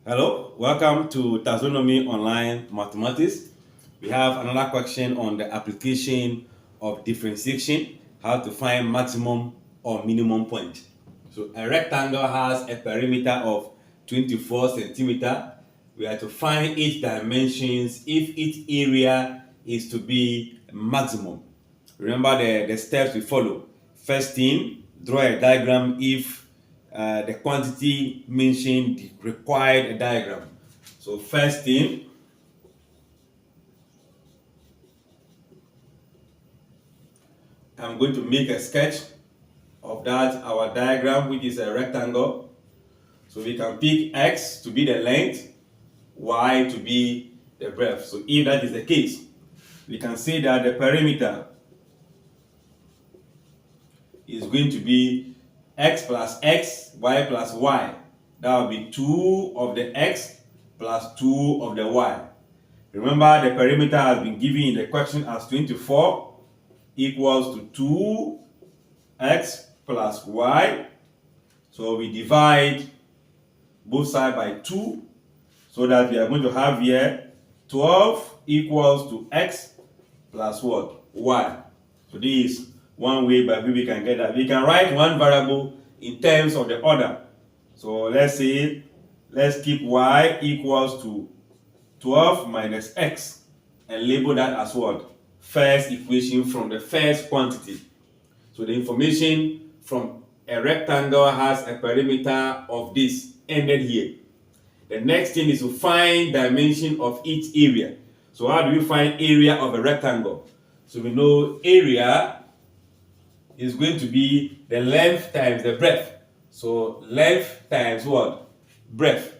Hello, welcome to Taxonomy Online Mathematics. We have another question on the application of differentiation, how to find maximum or minimum point. So a rectangle has a perimeter of 24 centimeter. We have to find its dimensions if its area is to be maximum. Remember the steps we follow. First thing, draw a diagram if the quantity mentioned required a diagram. So first thing, I'm going to make a sketch of that our diagram, which is a rectangle. So we can pick x to be the length, y to be the breadth. So if that is the case, we can say that the perimeter is going to be x plus x, y plus y. That will be 2 of the x plus 2 of the y. Remember, the perimeter has been given in the question as 24 equals to 2x plus y. So we divide both sides by 2, so that we are going to have here 12 equals to x plus what? Y. So this is one way by which we can get that. We can write one variable in terms of the order. So let's keep y equals to 12 minus x and label that as what? First equation from the first quantity. So the information from a rectangle has a perimeter of this ended here. The next thing is to find dimension of each area. So how do we find area of a rectangle? So we know area is going to be the length times the breadth. So length times what? Breadth.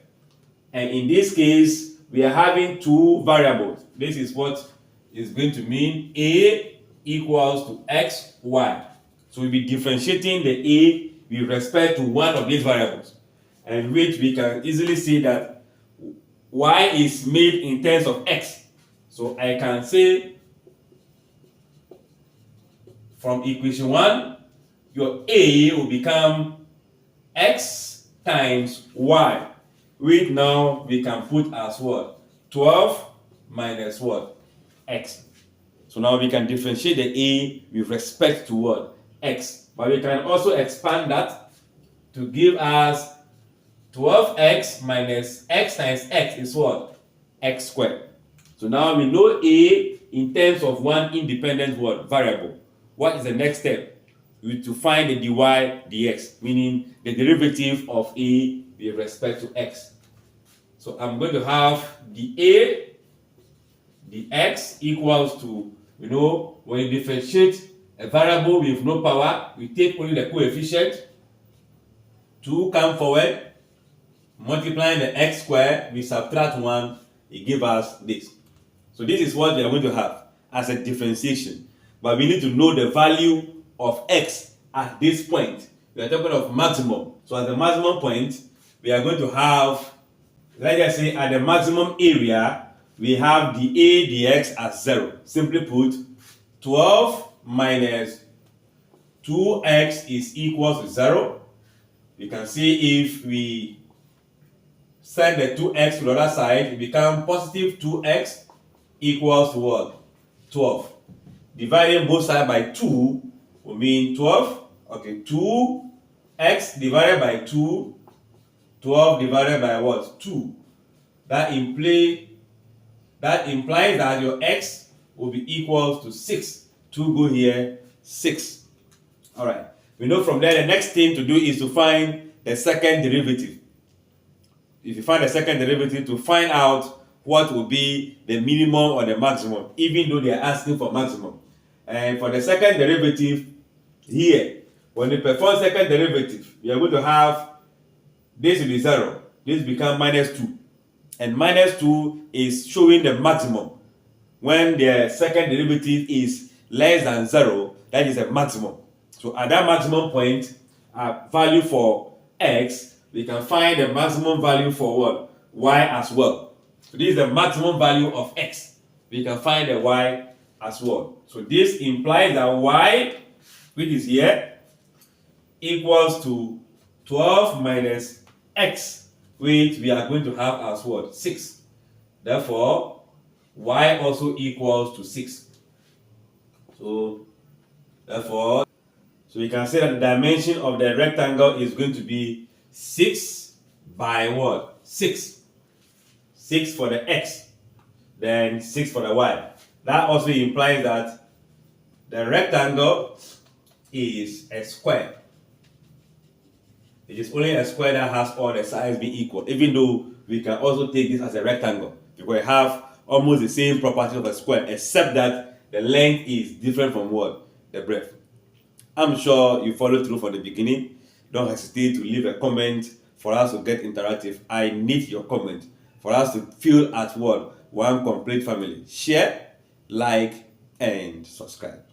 And in this case, we are having two variables. This is what is going to mean a equals to x, y. So we'll be differentiating the a with respect to one of these variables, and which we can easily see that y is made in terms of x. So I can say from equation 1, your a will become x times y, which now we can put as what? 12 minus what? X. So now we can differentiate the a with respect to what? X. But we can also expand that to give us 12x minus x times x is what? X squared. So now we know a in terms of one independent what? Variable. What is the next step? To find the dy dx, meaning the derivative of a with respect to x. So I'm going to have the a dx equals to, when you differentiate a variable with no power, we take only the coefficient. 2 come forward, multiplying the x squared, we subtract 1, it gives us this. So this is what we are going to have as a differentiation. But we need to know the value of x at this point. We are talking of maximum. So at the maximum point, we are going to have, let's just say at the maximum area, we have the a dx as 0. Simply put, 12 minus 2x is equal to 0. You can see if we send the 2x to the other side, it becomes positive 2x equals to what? 12. Dividing both sides by 2 will mean 12. Okay, 2x divided by 2, 12 divided by what? 2. That implies that your x will be equal to 6. 2 go here, 6. Alright. We know from there the next thing to do is to find the second derivative. If you find the second derivative, to find out what will be the minimum or the maximum, even though they are asking for maximum. And for the second derivative here, when you perform second derivative, you are going to have this will be 0. This becomes minus 2. And minus 2 is showing the maximum. When the second derivative is less than 0, that is a maximum. So at that maximum point, value for x, we can find the maximum value for what? Y as well. So this is the maximum value of x. We can find the y as well. So this implies that y, which is here, equals to 12 minus x, which we are going to have as what? 6. Therefore, y also equals to 6. So, therefore, we can say that the dimension of the rectangle is going to be 6 by what? 6. 6 for the x, then 6 for the y. That also implies that the rectangle is a square. It is only a square that has all the sides being equal, even though we can also take this as a rectangle, because we have almost the same property of a square, except that the length is different from what? The breadth. I'm sure you followed through from the beginning. Don't hesitate to leave a comment for us to get interactive. I need your comment for us to feel at what? One complete family. Share, like, and subscribe.